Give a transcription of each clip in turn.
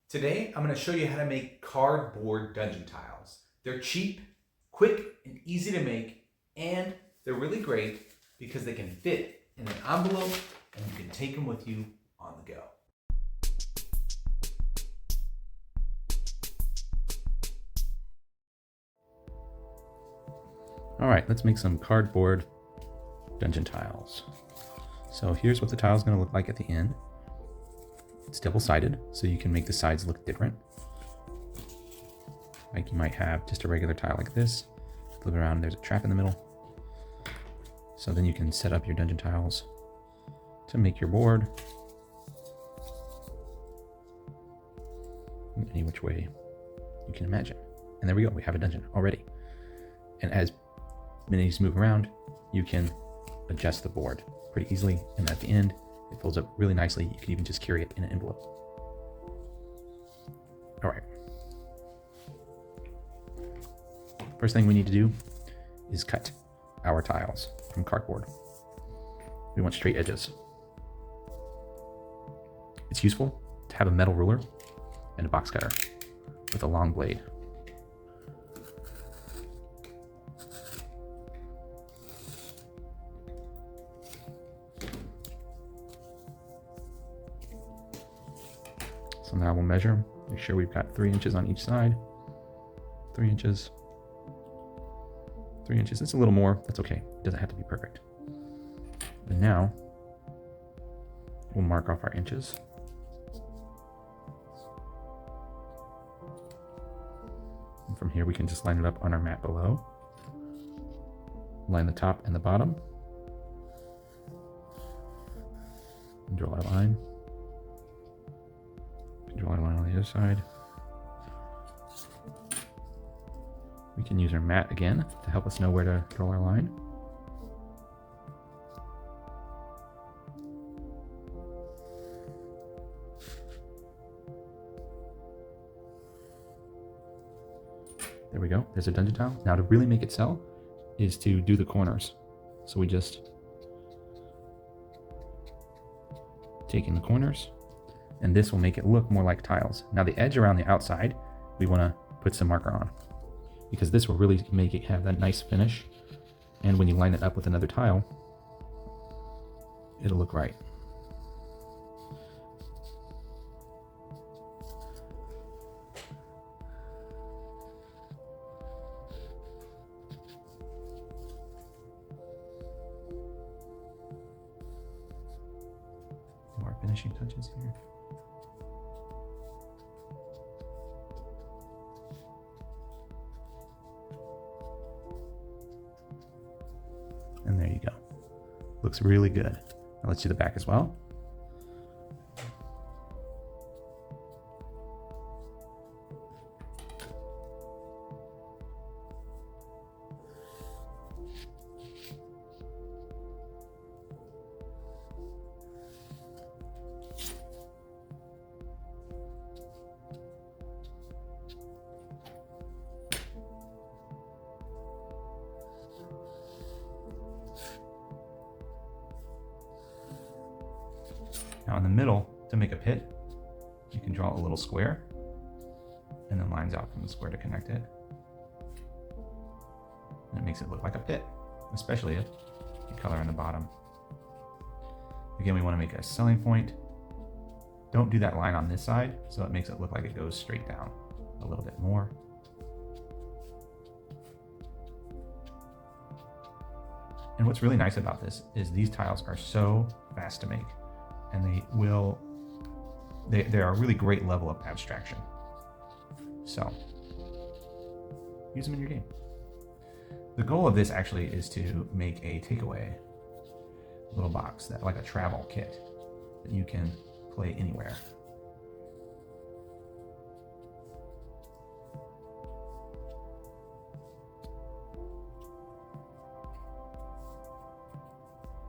Today, I'm going to show you how to make cardboard dungeon tiles. They're cheap, quick, and easy to make, and they're really great because they can fit in an envelope and you can take them with you on the go. All right, let's make some cardboard dungeon tiles. So here's what the tile is going to look like at the end. It's double-sided, so you can make the sides look different. Like you might have just a regular tile like this. Flip it around, there's a trap in the middle. So then you can set up your dungeon tiles to make your board in any which way you can imagine. And there we go, we have a dungeon already. And as minis move around, you can adjust the board pretty easily. And at the end, it folds up really nicely. You can even just carry it in an envelope. All right. First thing we need to do is cut our tiles from cardboard. We want straight edges. It's useful to have a metal ruler and a box cutter with a long blade. So now we'll measure, make sure we've got 3 inches on each side. 3 inches. 3 inches, it's a little more, that's okay. It doesn't have to be perfect. And now, we'll mark off our inches. And from here we can just line it up on our mat below. Line the top and the bottom. And draw our line. Draw a line on the other side. We can use our mat again to help us know where to draw our line. There we go, there's a dungeon tile. Now to really make it sell is to do the corners. So we just take in the corners, and this will make it look more like tiles. Now the edge around the outside, we want to put some marker on, because this will really make it have that nice finish. And when you line it up with another tile, it'll look right. More finishing touches here. And there you go. Looks really good. Now let's do the back as well. Now in the middle, to make a pit, you can draw a little square and then lines out from the square to connect it. And it makes it look like a pit, especially if you color in the bottom. Again, we want to make a selling point. Don't do that line on this side, so it makes it look like it goes straight down a little bit more. And what's really nice about this is these tiles are so fast to make. And they are a really great level of abstraction. So use them in your game. The goal of this actually is to make a takeaway little box, that like a travel kit that you can play anywhere.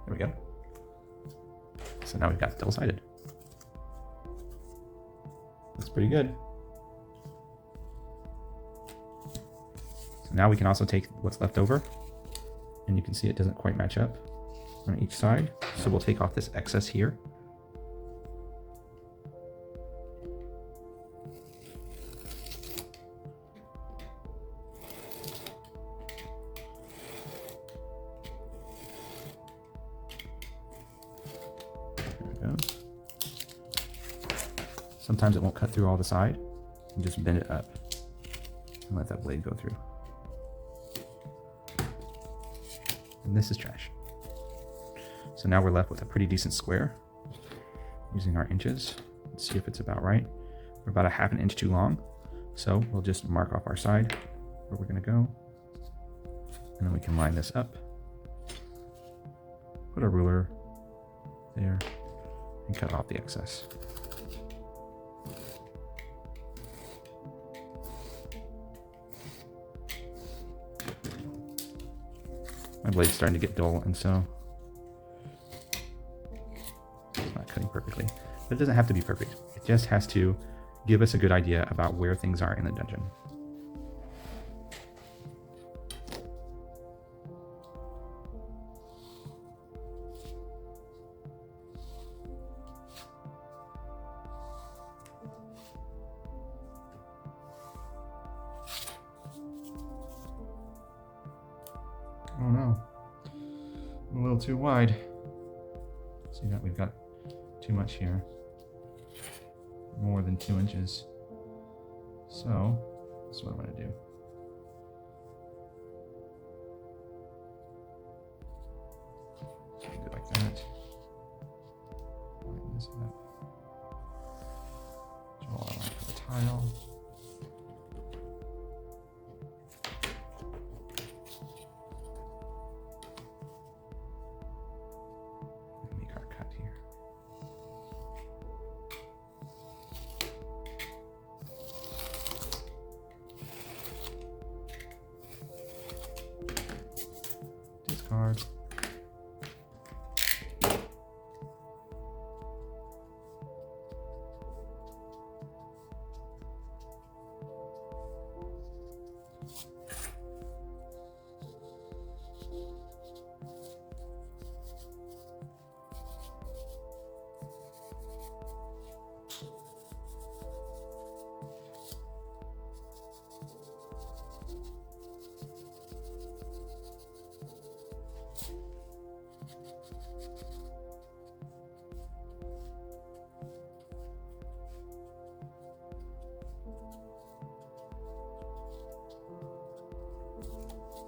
There we go. So now we've got double-sided. Looks pretty good. So now we can also take what's left over, and you can see it doesn't quite match up on each side. So we'll take off this excess here. Sometimes it won't cut through all the side. And just bend it up and let that blade go through. And this is trash. So now we're left with a pretty decent square using our inches. Let's see if it's about right. We're about a ½ inch too long. So we'll just mark off our side where we're gonna go. And then we can line this up. Put a ruler there and cut off the excess. My blade's starting to get dull, and so it's not cutting perfectly. But it doesn't have to be perfect. It just has to give us a good idea about where things are in the dungeon. Oh no, I'm a little too wide. See that we've got too much here, more than 2 inches. So that's what I'm gonna do. So do it like that. Line this up. Draw a line for the tile. Discard.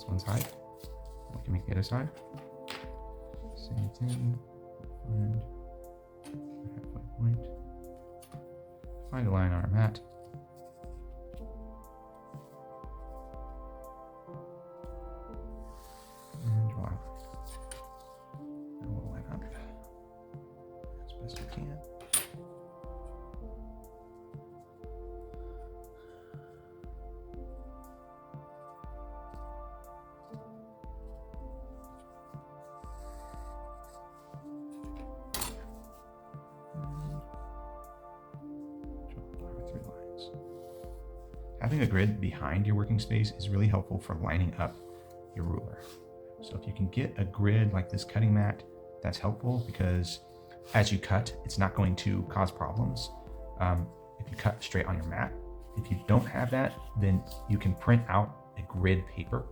One side. We can make the other side. Same thing. Find halfway point. Find a line on our mat. And draw. And we'll line up as best we can. Having a grid behind your working space is really helpful for lining up your ruler. So if you can get a grid like this cutting mat, that's helpful because as you cut, it's not going to cause problems if you cut straight on your mat. If you don't have that, then you can print out a grid paper.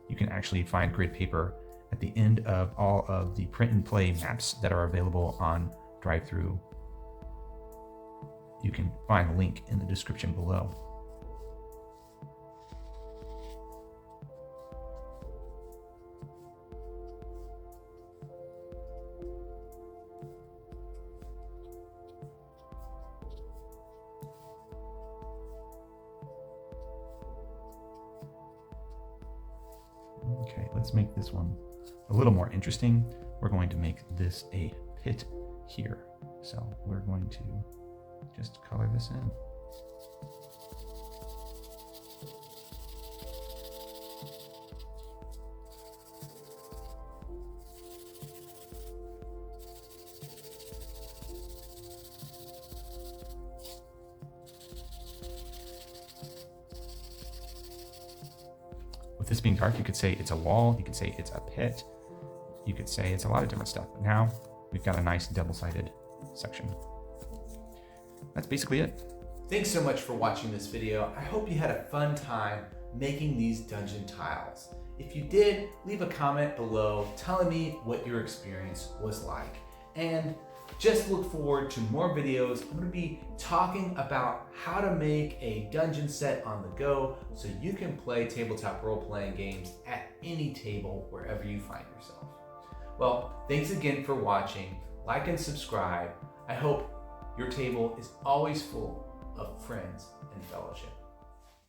You can actually find grid paper at the end of all of the print and play maps that are available on drive-thru. You can find a link in the description below. Okay, let's make this one a little more interesting. We're going to make this a pit here. So we're going to just color this in. With this being dark, you could say it's a wall, you could say it's a pit, you could say it's a lot of different stuff. But now we've got a nice double-sided section. That's basically it. Thanks so much for watching this video. I hope you had a fun time making these dungeon tiles. If you did, leave a comment below telling me what your experience was like. And just look forward to more videos. I'm going to be talking about how to make a dungeon set on the go so you can play tabletop role-playing games at any table wherever you find yourself. Well, thanks again for watching. Like and subscribe. I hope your table is always full of friends and fellowship.